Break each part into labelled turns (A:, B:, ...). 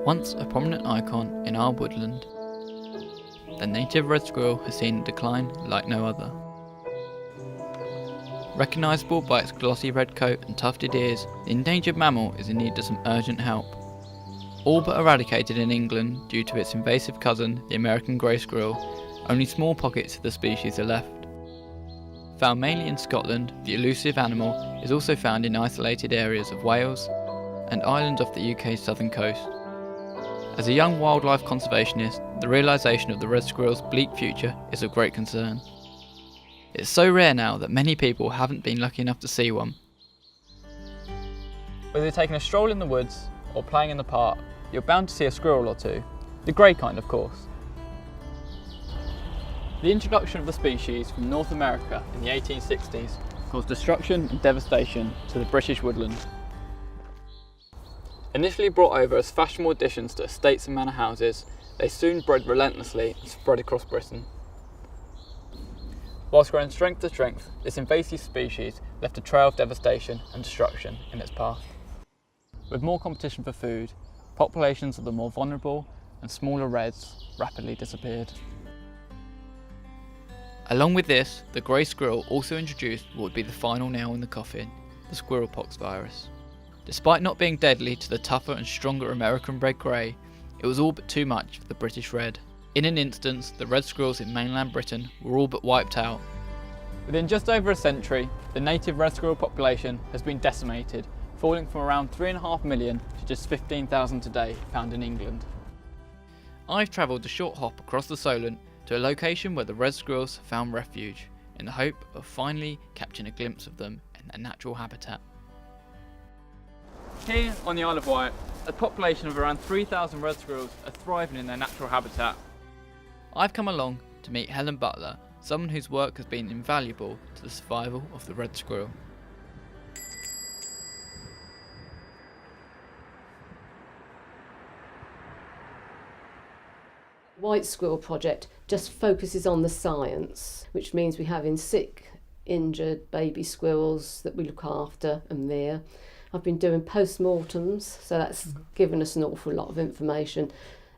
A: Once a prominent icon in our woodland, the native red squirrel has seen a decline like no other. Recognisable by its glossy red coat and tufted ears, the endangered mammal is in need of some urgent help. All but eradicated in England due to its invasive cousin, the American grey squirrel, only small pockets of the species are left. Found mainly in Scotland, the elusive animal is also found in isolated areas of Wales and islands off the UK's southern coast. As a young wildlife conservationist, the realisation of the red squirrel's bleak future is of great concern. It's so rare now that many people haven't been lucky enough to see one. Whether you're taking a stroll in the woods or playing in the park, you're bound to see a squirrel or two. The grey kind, of course. The introduction of the species from North America in the 1860s caused destruction and devastation to the British woodland. Initially brought over as fashionable additions to estates and manor houses, they soon bred relentlessly and spread across Britain. Whilst growing strength to strength, this invasive species left a trail of devastation and destruction in its path. With more competition for food, populations of the more vulnerable and smaller reds rapidly disappeared. Along with this, the grey squirrel also introduced what would be the final nail in the coffin, the squirrelpox virus. Despite not being deadly to the tougher and stronger American bred grey, it was all but too much for the British red. In an instance, the red squirrels in mainland Britain were all but wiped out. Within just over a century, the native red squirrel population has been decimated, falling from around 3.5 million to just 15,000 today, found in England. I've travelled a short hop across the Solent to a location where the red squirrels found refuge, in the hope of finally catching a glimpse of them in their natural habitat. Here on the Isle of Wight, a population of around 3,000 red squirrels are thriving in their natural habitat. I've come along to meet Helen Butler, someone whose work has been invaluable to the survival of the red squirrel.
B: White Squirrel Project just focuses on the science, which means we have sick, injured baby squirrels that we look after and rear. I've been doing post-mortems, so that's given us an awful lot of information.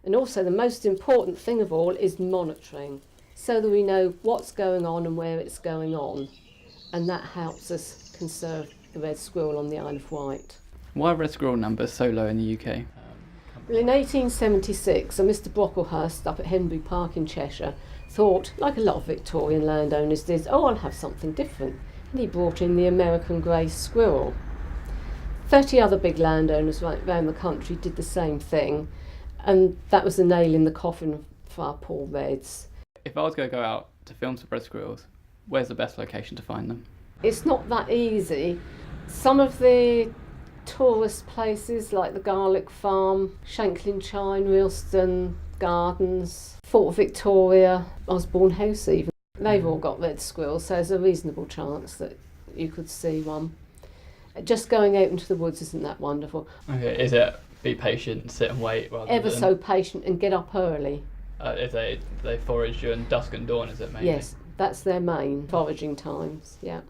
B: And also the most important thing of all is monitoring, so that we know what's going on and where it's going on. And that helps us conserve the red squirrel on the Isle of Wight.
A: Why are red squirrel numbers so low in the UK?
B: Well, in 1876, a Mr Brocklehurst up at Henbury Park in Cheshire thought, like a lot of Victorian landowners did, oh, I'll have something different. And he brought in the American grey squirrel. 30 other big landowners right around the country did the same thing, and that was the nail in the coffin for our poor reds.
A: If I was going to go out to film some red squirrels, where's the best location to find them?
B: It's not that easy. Some of the tourist places like the Garlic Farm, Shanklin Chine, Ralston Gardens, Fort Victoria, Osborne House even, they've all got red squirrels, so there's a reasonable chance that you could see one. Just going out into the woods isn't that wonderful.
A: Okay, is it be patient, sit and wait rather
B: Ever
A: than...
B: so patient and get up early.
A: If they forage during dusk and dawn, is it mainly?
B: Yes, that's their main foraging times, yeah.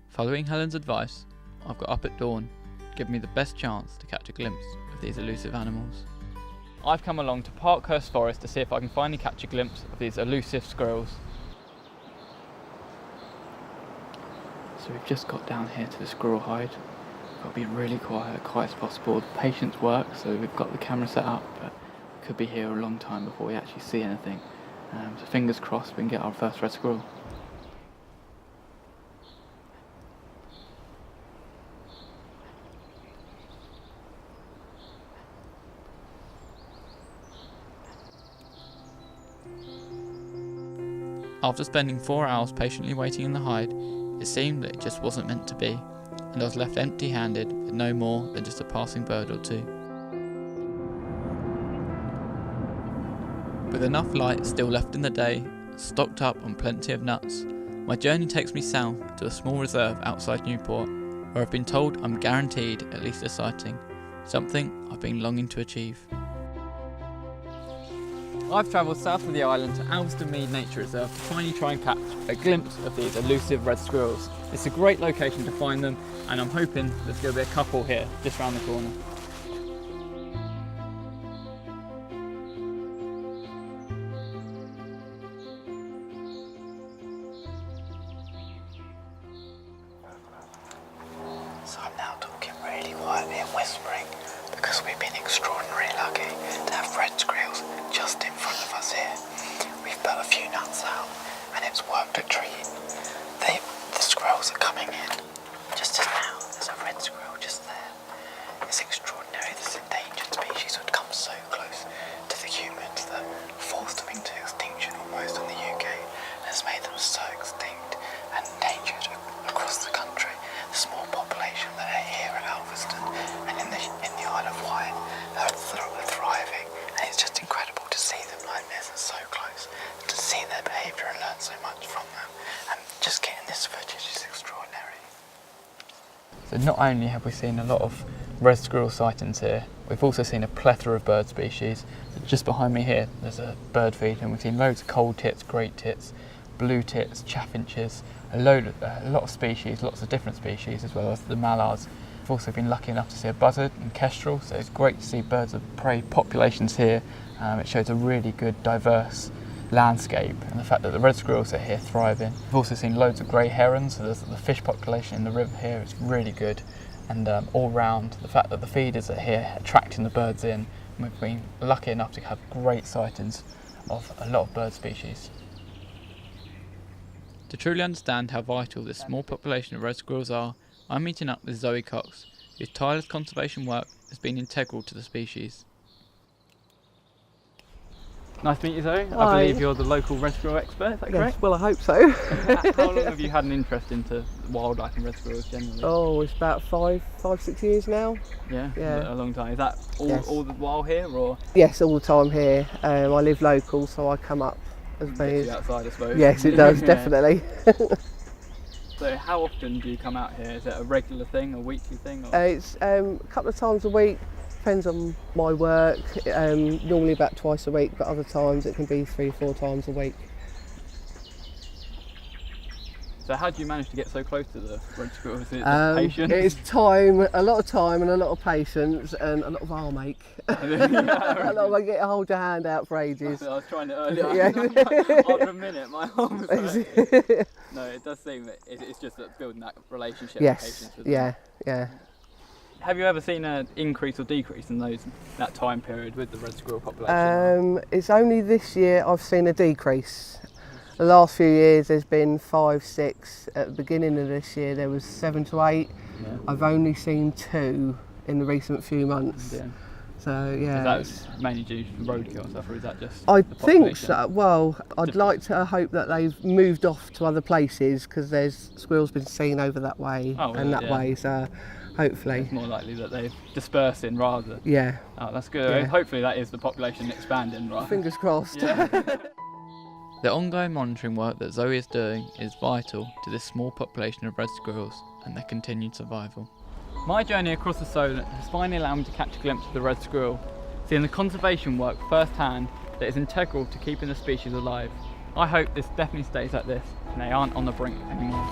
A: Following Helen's advice, I've got up at dawn, giving me the best chance to catch a glimpse of these elusive animals. I've come along to Parkhurst Forest to see if I can finally catch a glimpse of these elusive squirrels. So we've just got down here to the squirrel hide. We've got to be really quiet as possible. The patience works, so we've got the camera set up, but we could be here a long time before we actually see anything. So fingers crossed we can get our first red squirrel. After spending 4 hours patiently waiting in the hide, it seemed that it just wasn't meant to be, and I was left empty-handed with no more than just a passing bird or two. With enough light still left in the day, stocked up on plenty of nuts, my journey takes me south to a small reserve outside Newport, where I've been told I'm guaranteed at least a sighting, something I've been longing to achieve. I've travelled south of the island to Alveston Mead Nature Reserve to finally try and catch a glimpse of these elusive red squirrels. It's a great location to find them, and I'm hoping there's going to be a couple here just round the corner.
C: we've been extraordinarily lucky to have red squirrels just in front of us here. We've put a few nuts out and it's worked a treat. The squirrels are coming in. Just as now, there's a red squirrel just there. It's extraordinary this endangered species would come so close to the humans that forced them into extinction almost in the UK has made them so extinct and endangered across the country. The small population that are here at Alveston and in the Isle of Wight are thriving, and it's just incredible to see them like this and so close, to see their behaviour and learn so much from them, and just getting this footage is extraordinary.
A: So not only have we seen a lot of red squirrel sightings here, we've also seen a plethora of bird species. So just behind me here there's a bird feeder, and we've seen loads of cold tits, great tits, blue tits, chaffinches, a lot of species, lots of different species, as well as the mallards. We've also been lucky enough to see a buzzard and kestrel, so it's great to see birds of prey populations here. It shows a really good diverse landscape, and the fact that the red squirrels are here thriving. We've also seen loads of grey herons, so the fish population in the river here is really good, and all round the fact that the feeders are here attracting the birds in, and we've been lucky enough to have great sightings of a lot of bird species. To truly understand how vital this small population of red squirrels are, I'm meeting up with Zoe Cox, whose tireless conservation work has been integral to the species. Nice to meet you, Zoe.
D: Hi.
A: I believe you're the local red squirrel expert, is that
D: Yes,
A: correct?
D: well, I hope so.
A: How long have you had an interest into wildlife and red squirrels generally?
D: Oh, it's about 6 years now.
A: Yeah, a long time. Is that
D: Yes.
A: all the while here, or
D: Yes, all the time here. I live local, so I come up as many
A: literally
D: as...
A: outside, I suppose?
D: Yes, it does,
A: Yeah.
D: definitely.
A: So how often do you come out here? Is it a regular thing, a weekly thing? Or?
D: It's a couple of times a week, depends on my work. Normally about twice a week, but other times it can be 3 or 4 times a week.
A: So how do you manage to get so close to the red squirrels? Is it just patience?
D: It's time, a lot of time and a lot of patience and a lot of arm ache.
A: Yeah,
D: A lot of I get hold your hand out for ages.
A: I was trying to earlier.
D: Yeah.
A: After a minute, my arm was like... No, it does seem that it's just that building that relationship and
D: Yes,
A: patience with
D: yeah,
A: them.
D: yeah.
A: Have you ever seen an increase or decrease in that time period with the red squirrel population?
D: It's only this year I've seen a decrease. The last few years there's been 5, 6. At the beginning of this year there was 7 to 8.
A: Yeah.
D: I've only seen 2 in the recent few months.
A: Yeah.
D: So yeah.
A: Is that mainly due to roadkill and stuff, or is that just
D: I
A: the
D: think
A: population?
D: so. Well, I'd like to hope that they've moved off to other places because there's squirrels been seen over that way and that way. So hopefully.
A: It's more likely that they've dispersed in rather than...
D: Yeah.
A: Oh, that's good.
D: Yeah.
A: Hopefully that is the population expanding, right?
D: Fingers crossed.
A: Yeah.
E: The ongoing monitoring work that Zoe is doing is vital to this small population of red squirrels and their continued survival.
A: My journey across the Solent has finally allowed me to catch a glimpse of the red squirrel, seeing the conservation work firsthand that is integral to keeping the species alive. I hope this definitely stays like this and they aren't on the brink anymore.